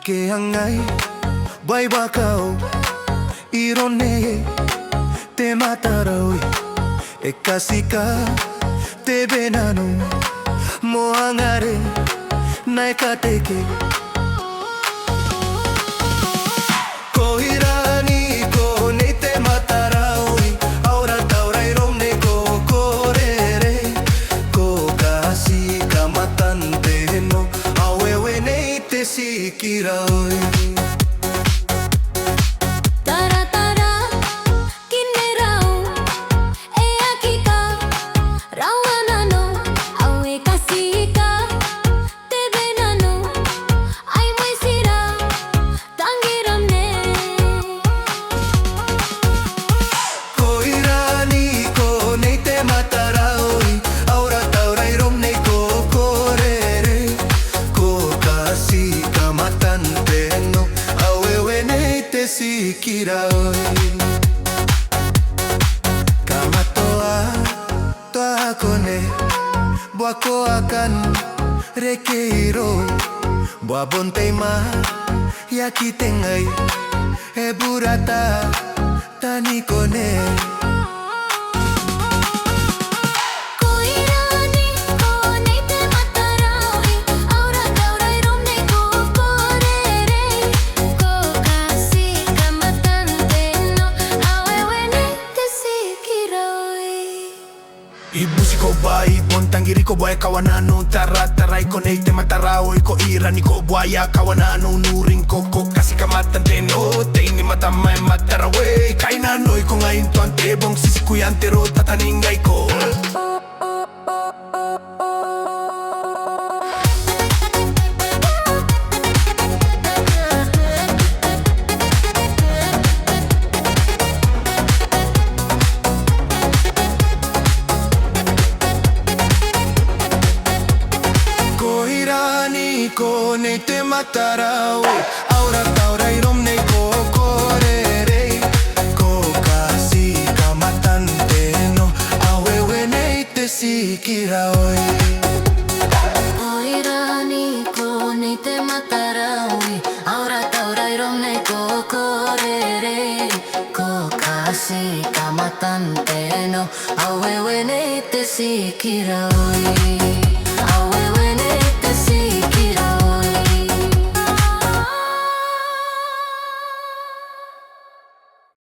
ke hangai bai bakao irone Temataraoi e kasika te benano moangare nai kateke kohirani ko nei Temataraoi aura taurai romne ko korere ko kasika matante no awewe nei te sikiraoi Kiroi kamatoa toa kone boako akan rekeiro boa bonteima yakitengai e burata tani kone Ibusi ko bai, bontangiri ko buaya kawanano Tara-taray ko nei Temataraoi ko irani ko buaya kawanano Nuring ko kasi kamatan teno Teini matamay matarawe Kainanoy ko ngayon to ang tebong Sisikuyantero tataningay ko ko nei Temataraoi aura taurai romne ko korere ko kasi kamatante no awewe nei te sikiraoi Oirani ko nei Temataraoi aura taurai romne ko korere ko kasi kamatante no awewe nei te sikiraoi